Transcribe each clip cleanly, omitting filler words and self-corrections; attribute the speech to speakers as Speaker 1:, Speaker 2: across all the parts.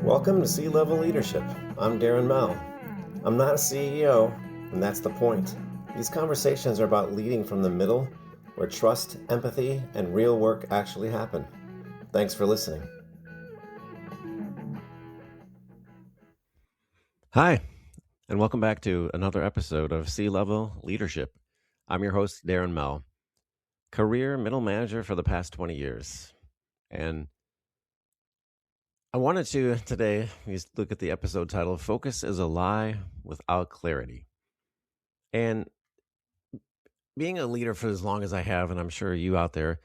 Speaker 1: Welcome to C-Level Leadership. I'm Darren Mel. I'm not a CEO, and that's the point. These conversations are about leading from the middle, where trust, empathy, and real work actually happen. Thanks for listening.
Speaker 2: Hi, and welcome back to another episode of C-Level Leadership. I'm your host, Darren Mel, career middle manager for the past 20 years. And I wanted to today just look at the episode title, Focus is a Lie Without Clarity. And being a leader for as long as I have, and I'm sure you out there,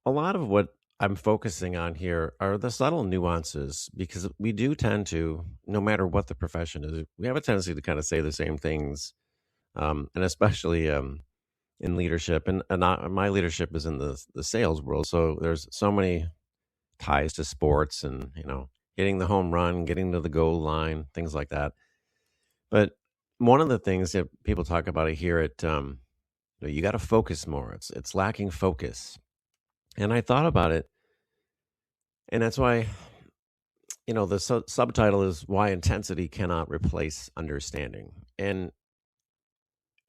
Speaker 2: a lot of what I'm focusing on here are the subtle nuances, because we do tend to, no matter what the profession is, we have a tendency to kind of say the same things, and especially in leadership. And my leadership is in the sales world, so there's so many ties to sports and hitting the home run, getting to the goal line, things like that. But one of the things that people talk about here at you got to focus more. It's lacking focus, and I thought about it, and that's why the subtitle is why intensity cannot replace understanding. And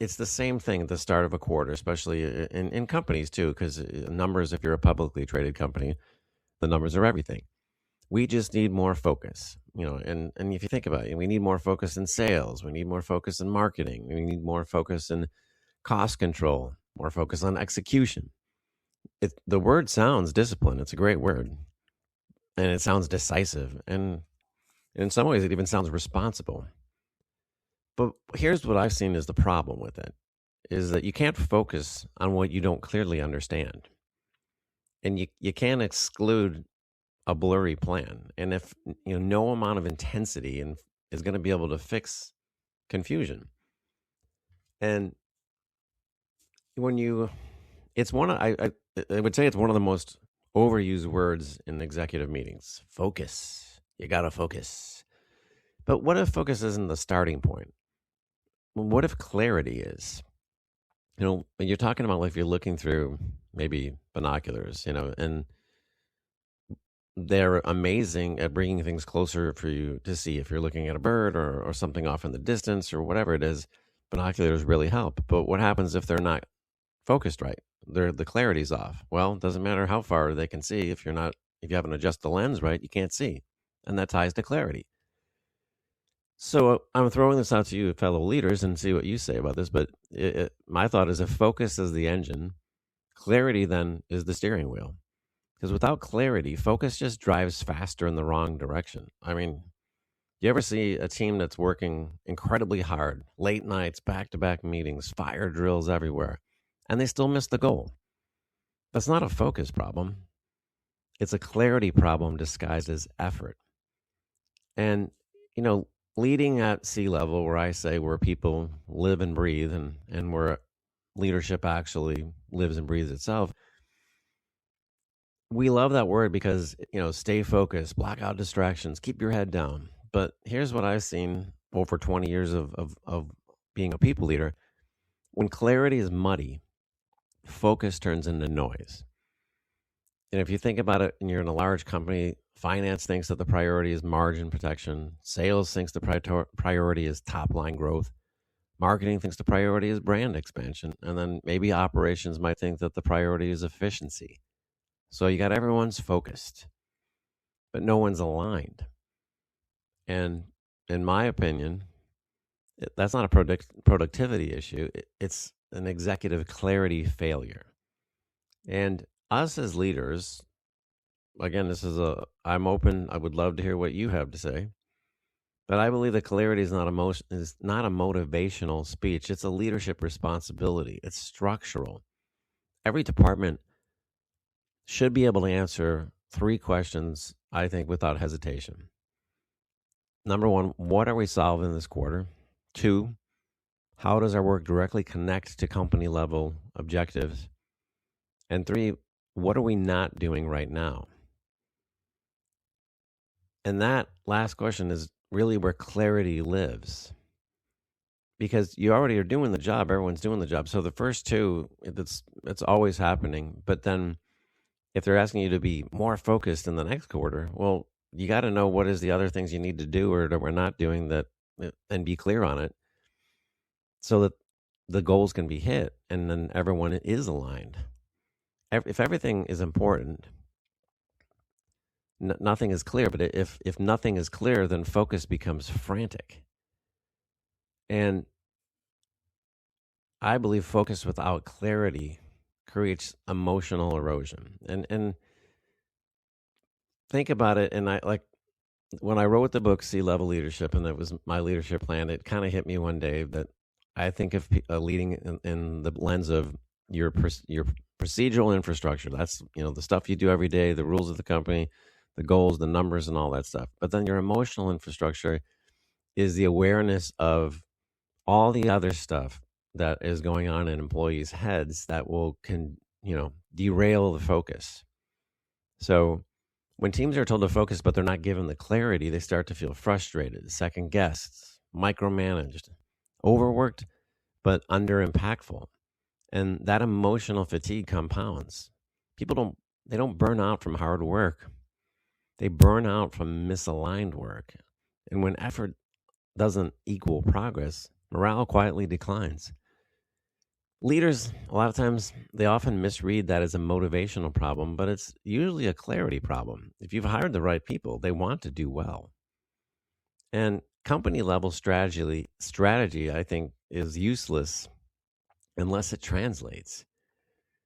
Speaker 2: it's the same thing at the start of a quarter, especially in companies too, because numbers, if you're a publicly traded company, the numbers are everything. We just need more focus, and if you think about it, we need more focus in sales. We need more focus in marketing. We need more focus in cost control, more focus on execution. The word sounds discipline. It's a great word, and it sounds decisive. And in some ways, it even sounds responsible. But here's what I've seen is the problem with it, is that you can't focus on what you don't clearly understand. And you can't exclude a blurry plan. And if no amount of intensity is going to be able to fix confusion. And it's one of, I would say it's one of the most overused words in executive meetings. Focus. You got to focus. But what if focus isn't the starting point? What if clarity is? When you're talking about, like, if you're looking through maybe binoculars, and they're amazing at bringing things closer for you to see. If you're looking at a bird or something off in the distance or whatever it is, binoculars really help. But what happens if they're not focused right? The clarity's off. Well, it doesn't matter how far they can see. If you haven't adjusted the lens right, you can't see. And that ties to clarity. So I'm throwing this out to you, fellow leaders, and see what you say about this. But my thought is, if focus is the engine, clarity then is the steering wheel. Because without clarity, focus just drives faster in the wrong direction. I mean, you ever see a team that's working incredibly hard, late nights, back-to-back meetings, fire drills everywhere, and they still miss the goal? That's not a focus problem. It's a clarity problem disguised as effort. And, leading at C-level, where I say where people live and breathe, and where leadership actually lives and breathes itself, we love that word because, stay focused, block out distractions, keep your head down. But here's what I've seen over 20 years of being a people leader. When clarity is muddy, focus turns into noise. And if you think about it, and you're in a large company, finance thinks that the priority is margin protection. Sales thinks the priority is top line growth. Marketing thinks the priority is brand expansion. And then maybe operations might think that the priority is efficiency. So you got everyone's focused, but no one's aligned. And in my opinion, that's not a productivity issue. It's an executive clarity failure. And us as leaders, again, I'm open. I would love to hear what you have to say. But I believe that clarity is not a motivational speech. It's a leadership responsibility. It's structural. Every department should be able to answer 3 questions, I think, without hesitation. Number 1, what are we solving this quarter? 2, how does our work directly connect to company level objectives? And 3, what are we not doing right now? And that last question is really where clarity lives. Because you already are doing the job, everyone's doing the job. So the first 2, it's always happening. But then if they're asking you to be more focused in the next quarter, well, you got to know what is the other things you need to do or that we're not doing that, and be clear on it so that the goals can be hit and then everyone is aligned. If everything is important, nothing is clear. But if nothing is clear, then focus becomes frantic. And I believe focus without clarity creates emotional erosion. And think about it. And I like when I wrote the book C-Level Leadership, and that was my leadership plan. It kind of hit me one day that I think of leading in the lens of your procedural infrastructure. That's the stuff you do every day, the rules of the company, the goals, the numbers, and all that stuff. But then your emotional infrastructure is the awareness of all the other stuff that is going on in employees' heads that can derail the focus. So when teams are told to focus but they're not given the clarity, they start to feel frustrated, second guessed, micromanaged, overworked, but under impactful. And that emotional fatigue compounds. People don't burn out from hard work. They burn out from misaligned work. And when effort doesn't equal progress, morale quietly declines. Leaders, a lot of times, they often misread that as a motivational problem, but it's usually a clarity problem. If you've hired the right people, they want to do well. And company level strategy, I think, is useless unless it translates.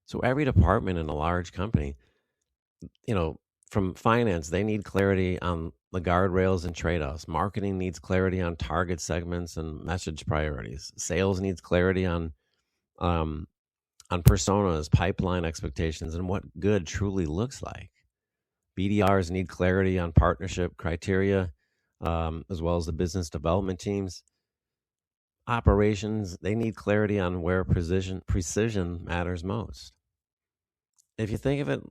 Speaker 2: So every department in a large company, from finance, they need clarity on the guardrails and trade-offs. Marketing needs clarity on target segments and message priorities. Sales needs clarity on personas, pipeline expectations, and what good truly looks like. BDRs need clarity on partnership criteria, as well as the business development teams. Operations, they need clarity on where precision matters most. If you think of it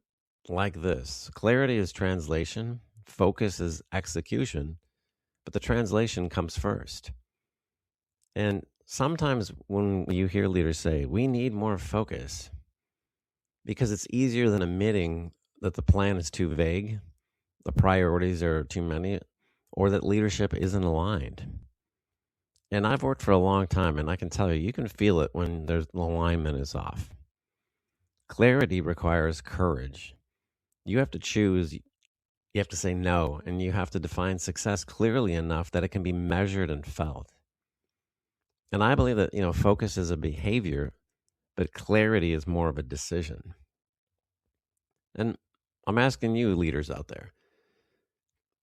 Speaker 2: like this, clarity is translation, focus is execution, but the translation comes first. And sometimes when you hear leaders say, we need more focus, because it's easier than admitting that the plan is too vague, the priorities are too many, or that leadership isn't aligned. And I've worked for a long time, and I can tell you can feel it when the alignment is off. Clarity requires courage. You have to choose, you have to say no, and you have to define success clearly enough that it can be measured and felt. And I believe that, focus is a behavior, but clarity is more of a decision. And I'm asking you, leaders out there,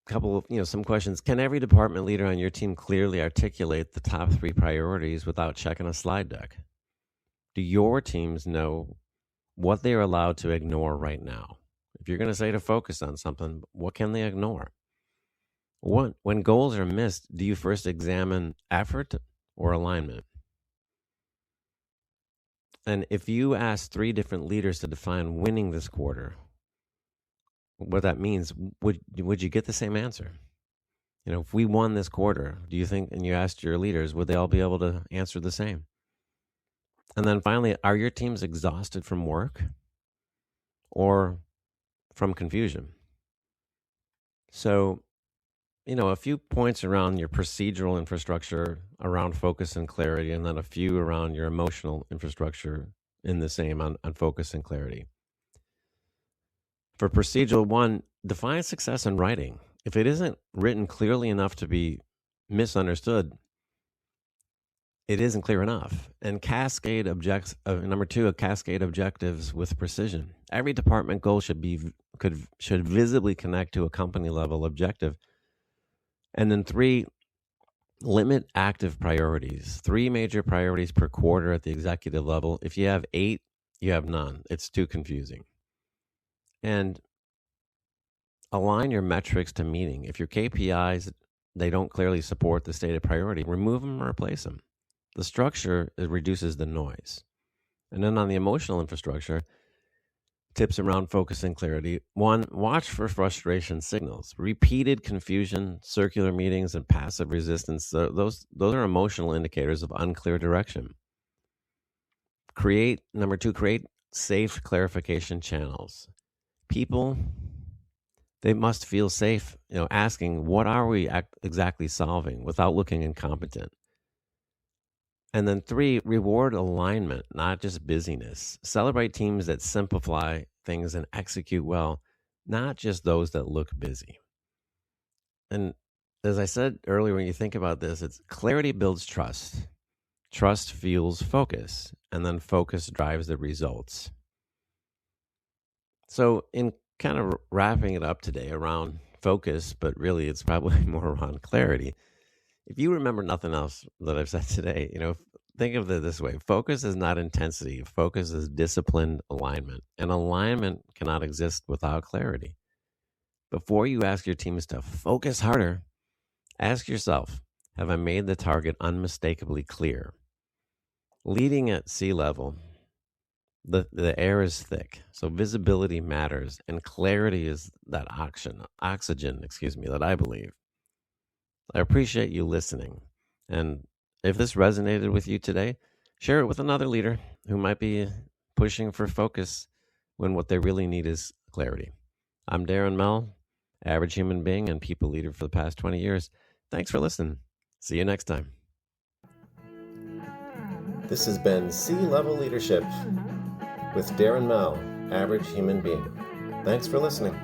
Speaker 2: couple of some questions. Can every department leader on your team clearly articulate the top 3 priorities without checking a slide deck? Do your teams know what they're allowed to ignore right now? If you're going to say to focus on something, what can they ignore? When goals are missed, do you first examine effort or alignment? And if you ask 3 different leaders to define winning this quarter, what that means, would you get the same answer? If we won this quarter, do you think, and you asked your leaders, would they all be able to answer the same? And then finally, are your teams exhausted from work or from confusion? So, a few points around your procedural infrastructure, around focus and clarity, and then a few around your emotional infrastructure in the same on focus and clarity. For procedural, 1, define success in writing. If it isn't written clearly enough to be misunderstood, it isn't clear enough. And number 2, cascade objectives with precision. Every department goal should visibly connect to a company level objective. And then 3, limit active priorities. 3 major priorities per quarter at the executive level. If you have 8, you have none. It's too confusing. And align your metrics to meaning. If your KPIs, they don't clearly support the stated priority, remove them or replace them. The structure, it reduces the noise. And then on the emotional infrastructure, tips around focus and clarity. 1, watch for frustration signals. Repeated confusion, circular meetings, and passive resistance. Those are emotional indicators of unclear direction. Number 2, create safe clarification channels. People They must feel safe, asking, what are we exactly solving without looking incompetent? And then 3, reward alignment, not just busyness. Celebrate teams that simplify things and execute well, not just those that look busy. And as I said earlier, when you think about this, it's clarity builds trust. Trust fuels focus, and then focus drives the results. So, in kind of wrapping it up today around focus, but really it's probably more around clarity. If you remember nothing else that I've said today, think of it this way: focus is not intensity, focus is disciplined alignment, and alignment cannot exist without clarity. Before you ask your teams to focus harder, ask yourself, have I made the target unmistakably clear? Leading at sea level, the air is thick, so visibility matters, and clarity is that oxygen, that I believe. I appreciate you listening. And if this resonated with you today, share it with another leader who might be pushing for focus when what they really need is clarity. I'm Darren Mell, average human being and people leader for the past 20 years. Thanks for listening. See you next time.
Speaker 1: This has been C-Level Leadership with Darren Mell, average human being. Thanks for listening.